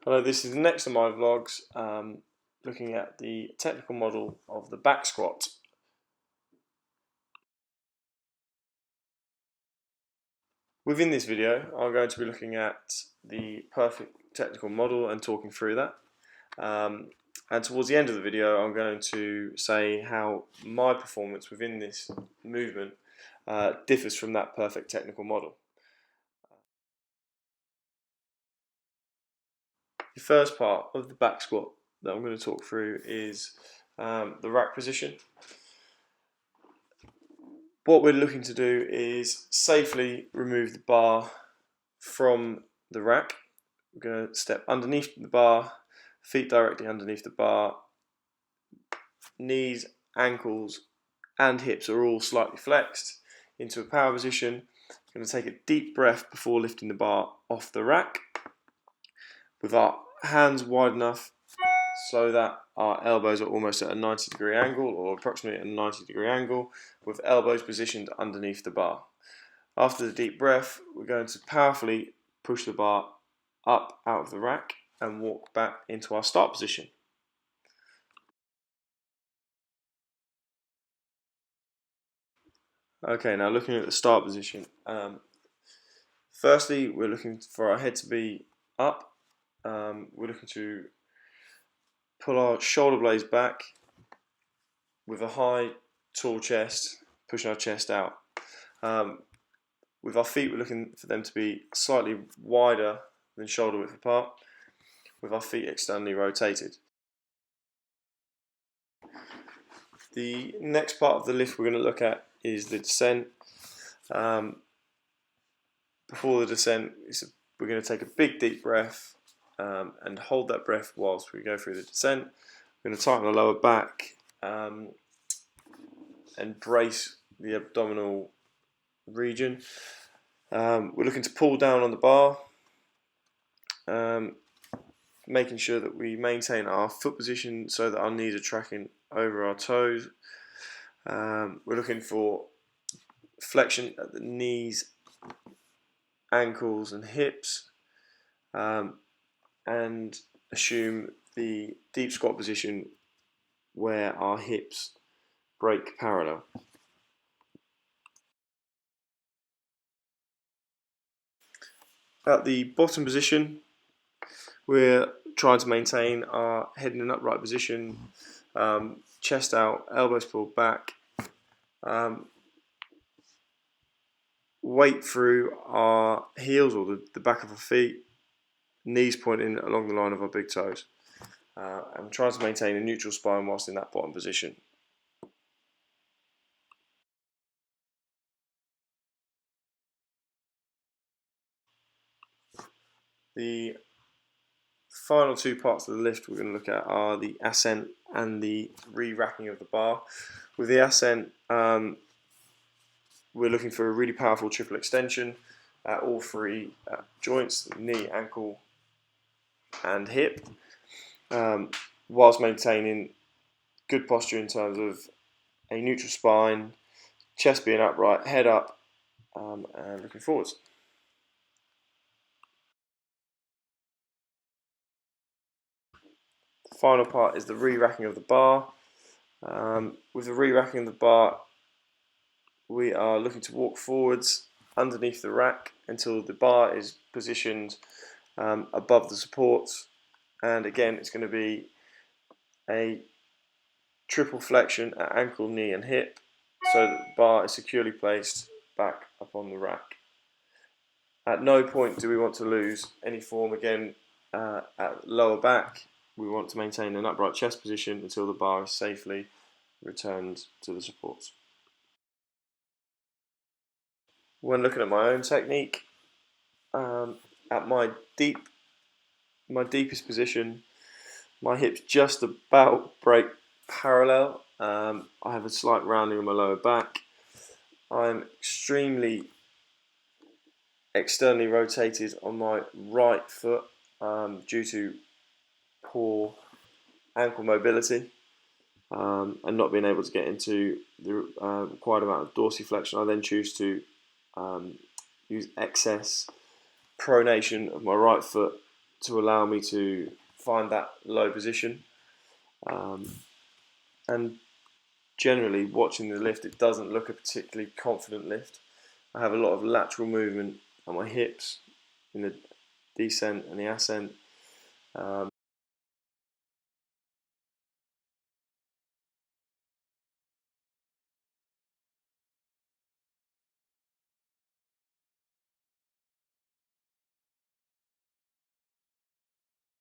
Hello, this is the next of my vlogs looking at the technical model of the back squat. Within this video I'm going to be looking at the perfect technical model and talking through that. And towards the end of the video I'm going to say how my performance within this movement differs from that perfect technical model. The first part of the back squat that I'm going to talk through is the rack position. What we're looking to do is safely remove the bar from the rack. We're going to step underneath the bar, feet directly underneath the bar, knees, ankles and hips are all slightly flexed into a power position. We're going to take a deep breath before lifting the bar off the rack with our hands wide enough so that our elbows are almost at a 90-degree angle, or approximately at a 90-degree angle, with elbows positioned underneath the bar. After the deep breath, we're going to powerfully push the bar up out of the rack and walk back into our start position. Okay, now looking at the start position. Firstly, we're looking for our head to be up. We're looking to pull our shoulder blades back with a high, tall chest, pushing our chest out. With our feet, we're looking for them to be slightly wider than shoulder width apart, with our feet externally rotated. The next part of the lift we're going to look at is the descent. Before the descent, we're going to take a big deep breath and hold that breath whilst we go through the descent. We're going to tighten the lower back and brace the abdominal region. We're looking to pull down on the bar, making sure that we maintain our foot position so that our knees are tracking over our toes. We're looking for flexion at the knees, ankles and hips, and assume the deep squat position where our hips break parallel. At the bottom position, we're trying to maintain our head in an upright position, chest out, elbows pulled back, weight through our heels or the back of our feet, knees pointing along the line of our big toes, and trying to maintain a neutral spine whilst in that bottom position. The final two parts of the lift we're going to look at are the ascent and the re-racking of the bar. With the ascent, we're looking for a really powerful triple extension at all three joints, knee, ankle and hip, whilst maintaining good posture in terms of a neutral spine, chest being upright, head up, and looking forwards. The final part is the re-racking of the bar. With the re-racking of the bar, we are looking to walk forwards underneath the rack until the bar is positioned above the supports, and again it's going to be a triple flexion at ankle, knee and hip so that the bar is securely placed back up on the rack. At no point do we want to lose any form again at lower back. We want to maintain an upright chest position until the bar is safely returned to the supports. When looking at my own technique, at my deepest position, my hips just about break parallel. I have a slight rounding on my lower back. I'm extremely externally rotated on my right foot due to poor ankle mobility and not being able to get into the required amount of dorsiflexion. I then choose to use excess pronation of my right foot to allow me to find that low position. And generally, watching the lift, it doesn't look a particularly confident lift. I have a lot of lateral movement on my hips in the descent and the ascent.